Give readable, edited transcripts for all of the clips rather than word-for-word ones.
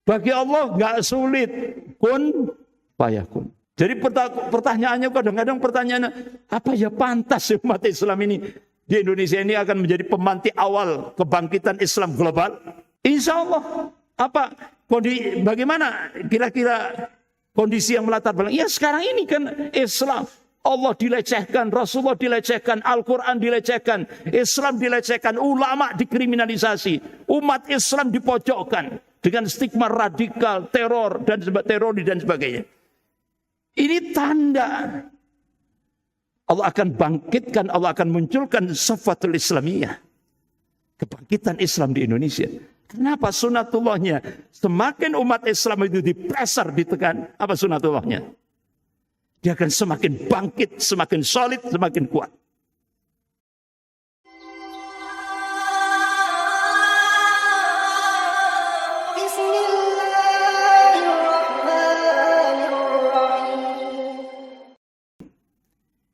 Bagi Allah nggak sulit. Kun fayakun. Jadi pertanyaannya kadang-kadang pertanyaannya, apa ya pantas umat Islam ini di Indonesia ini akan menjadi pemantik awal kebangkitan Islam global? Insya Allah. Bagaimana kira-kira kondisi yang melatar belakang? Ya sekarang ini kan Islam. Allah dilecehkan, Rasulullah dilecehkan, Al-Quran dilecehkan, Islam dilecehkan, ulama dikriminalisasi, umat Islam dipojokkan dengan stigma radikal, teror dan sebagainya. Ini tanda Allah akan bangkitkan, Allah akan munculkan safatul Islamiyah, kebangkitan Islam di Indonesia. Kenapa sunatullahnya? Semakin umat Islam itu dipressure, ditekan, apa sunatullahnya? Dia akan semakin bangkit, semakin solid, semakin kuat.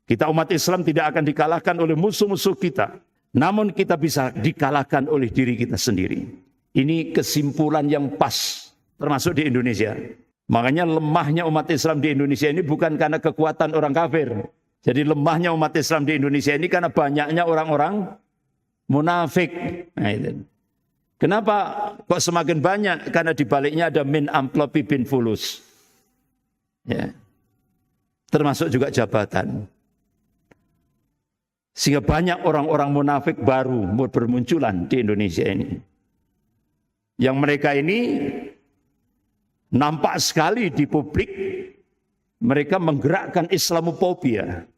Kita umat Islam tidak akan dikalahkan oleh musuh-musuh kita. Namun kita bisa dikalahkan oleh diri kita sendiri. Ini kesimpulan yang pas, termasuk di Indonesia. Makanya lemahnya umat Islam di Indonesia ini bukan karena kekuatan orang kafir. Jadi lemahnya umat Islam di Indonesia ini karena banyaknya orang-orang munafik. Nah, itu. Kenapa kok semakin banyak? Karena di baliknya ada min amplopi bin fulus. Ya. Termasuk juga jabatan. Sehingga banyak orang-orang munafik baru bermunculan di Indonesia ini. Yang mereka ini nampak sekali di publik, mereka menggerakkan Islamofobia.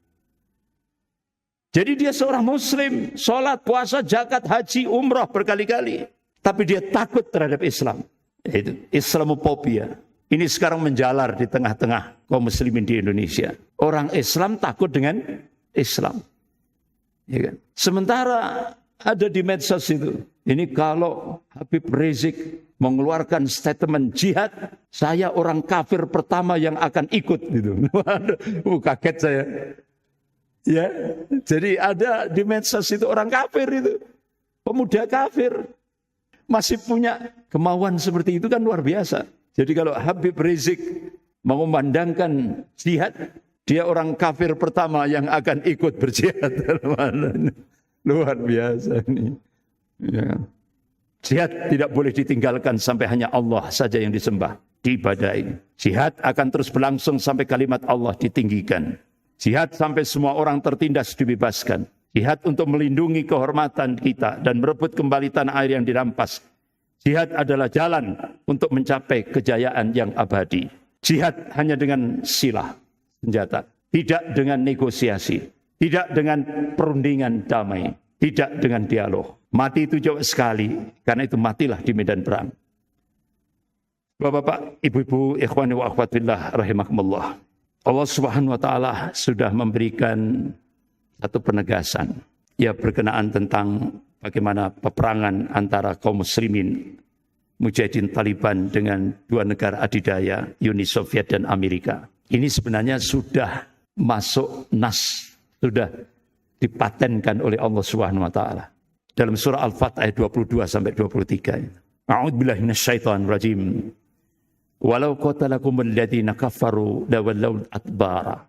Jadi dia seorang muslim, sholat, puasa, zakat, haji, umrah berkali-kali. Tapi dia takut terhadap Islam. Itu Islamofobia. Ini sekarang menjalar di tengah-tengah kaum muslimin di Indonesia. Orang Islam takut dengan Islam. Ya kan? Sementara ada di medsos itu. Ini kalau Habib Rizik mengeluarkan statement jihad, saya orang kafir pertama yang akan ikut gitu. Kaget saya. Ya, jadi ada di medsos itu orang kafir itu. Pemuda kafir. Masih punya kemauan seperti itu kan luar biasa. Jadi kalau Habib Rizik mengumandangkan jihad, dia orang kafir pertama yang akan ikut berjihad. Luar biasa ini. Ya. Jihad tidak boleh ditinggalkan sampai hanya Allah saja yang disembah, diibadahi. Jihad akan terus berlangsung sampai kalimat Allah ditinggikan. Jihad sampai semua orang tertindas dibebaskan. Jihad untuk melindungi kehormatan kita dan merebut kembali tanah air yang dirampas. Jihad adalah jalan untuk mencapai kejayaan yang abadi. Jihad hanya dengan silah, senjata. Tidak dengan negosiasi. Tidak dengan perundingan damai. Tidak dengan dialog. Mati itu jauh sekali. Karena itu matilah di medan perang. Bapak-bapak, ibu-ibu, ikhwani wa akhwatillah rahimakumullah. Allah Subhanahu wa taala sudah memberikan satu penegasan. Ya, berkenaan tentang bagaimana peperangan antara kaum muslimin Mujahidin Taliban dengan dua negara adidaya, Uni Soviet dan Amerika. Ini sebenarnya sudah masuk nas, sudah dipatenkan oleh Allah Subhanahu wa taala. Dalam surah Al-Fath ayat 22 sampai 23. A'udzubillahi minasyaitonir rajim. Walau qatalakum alladziina kafaru lawallaw adbara.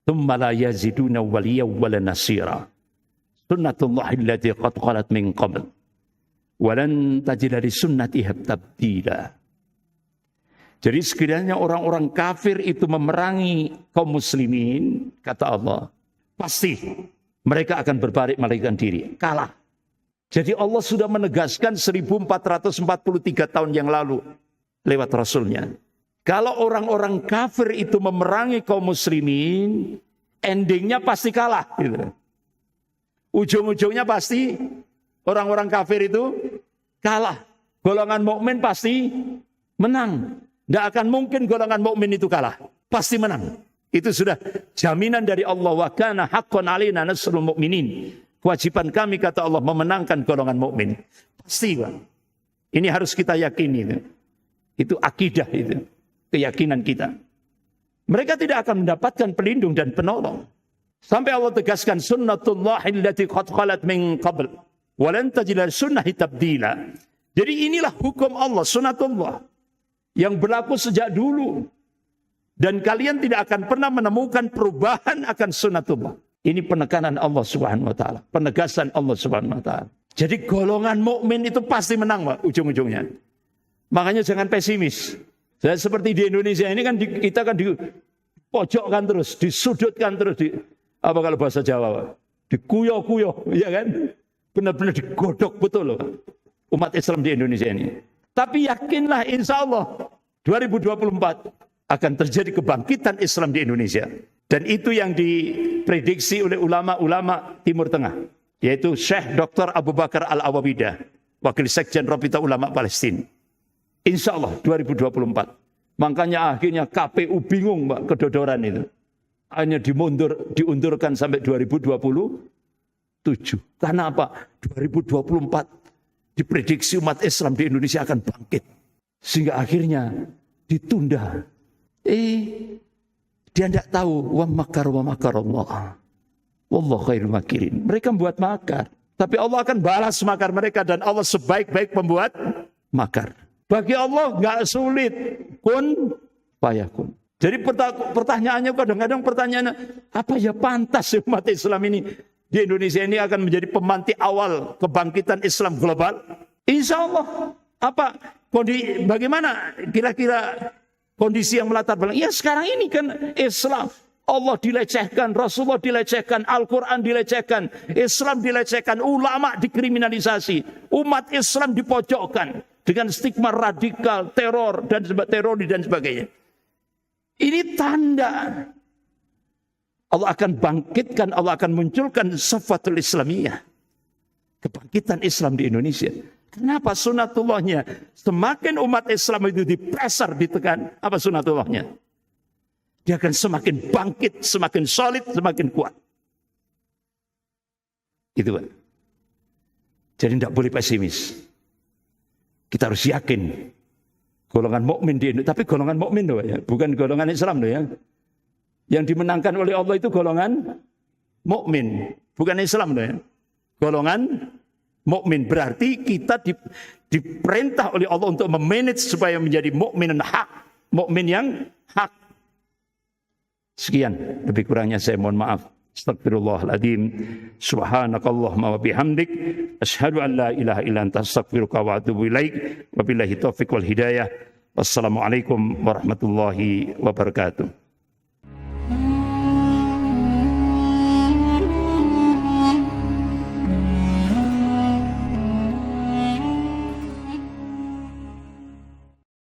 Tsumma la yaziduna waliyyan wala nasira. Sunnatullahi allati qad khalat min qabl. Walan tajida li sunnatihi tabdila. Jadi sekiranya orang-orang kafir itu memerangi kaum muslimin, kata Allah, pasti mereka akan berbalik melarikan diri, kalah. Jadi Allah sudah menegaskan 1443 tahun yang lalu lewat Rasulnya. Kalau orang-orang kafir itu memerangi kaum muslimin, endingnya pasti kalah. Gitu. Ujung-ujungnya pasti orang-orang kafir itu kalah. Golongan mukmin pasti menang. Tidak akan mungkin golongan mukmin itu kalah. Pasti menang. Itu sudah jaminan dari Allah. Wa kana haqqan alaina nasrul mu'minin. Kewajiban kami, kata Allah, memenangkan golongan mukmin. Pasti, Pak. Ini harus kita yakini. Itu akidah itu. Keyakinan kita. Mereka tidak akan mendapatkan pelindung dan penolong. Sampai Allah tegaskan sunnatullahi allati qad khalat min qabl. Walan tajida sunnahi tabdila. Jadi inilah hukum Allah, sunnatullah. yang berlaku sejak dulu. Dan kalian tidak akan pernah menemukan perubahan akan sunnatullah. Ini penekanan Allah Subhanahu wa taala, penegasan Allah Subhanahu wa taala. Jadi golongan mukmin itu pasti menang, Pak, ujung-ujungnya. Makanya jangan pesimis. Seperti di Indonesia ini kan kita kan dipojokkan terus, disudutkan terus, apa kalau bahasa Jawa, Pak? Dikuyo-kuyo, ya kan? Benar-benar digodok betul loh umat Islam di Indonesia ini. Tapi yakinlah insya Allah 2024 akan terjadi kebangkitan Islam di Indonesia. Dan itu yang diprediksi oleh ulama-ulama Timur Tengah, yaitu Syekh Dr. Abu Bakar Al-Awawidah, Wakil Sekjen Rabita Ulama Palestina. Insya Allah 2024. Makanya akhirnya KPU bingung, Pak, kedodoran itu. Hanya diundurkan sampai 2027. Karena apa? 2024 diprediksi umat Islam di Indonesia akan bangkit. Sehingga akhirnya ditunda. Dia tidak tahu. Wa makar Allah. Wallahu khairul makirin. Mereka membuat makar. Tapi Allah akan balas makar mereka. Dan Allah sebaik-baik pembuat makar. Bagi Allah nggak sulit. Kun fayakun. Jadi pertanyaannya kadang-kadang pertanyaannya, apa ya pantas umat Islam ini di Indonesia ini akan menjadi pemantik awal kebangkitan Islam global? Insya Allah. Bagaimana kira-kira kondisi yang melatar belakang? Ya sekarang ini kan Islam. Allah dilecehkan, Rasulullah dilecehkan, Al-Quran dilecehkan, Islam dilecehkan, ulama dikriminalisasi, umat Islam dipojokkan dengan stigma radikal, teroris dan sebagainya. Ini tanda Allah akan bangkitkan, Allah akan munculkan safatul Islamiyah, kebangkitan Islam di Indonesia. Kenapa? Sunnatullahnya. Semakin umat Islam itu dipressure, ditekan, apa sunnatullahnya? Dia akan semakin bangkit, semakin solid, semakin kuat. Itu, Pak. Jadi tidak boleh pesimis. Kita harus yakin. Golongan mukmin di Indonesia, tapi golongan mukmin loh ya, bukan golongan Islam loh ya. Yang dimenangkan oleh Allah itu golongan mukmin, bukan Islam loh ya. Golongan mukmin berarti kita diperintah oleh Allah untuk memanage supaya menjadi mukmin hak, mukmin yang hak. Sekian, lebih kurangnya saya mohon maaf. Astagfirullahaladzim. Subhanakallahumma wa bihamdik. Asyhadu an la ilaha illa anta astaghfiruka wa atubu ilaik. Wabillahi taufiq wal hidayah. Wassalamualaikum warahmatullahi wabarakatuh.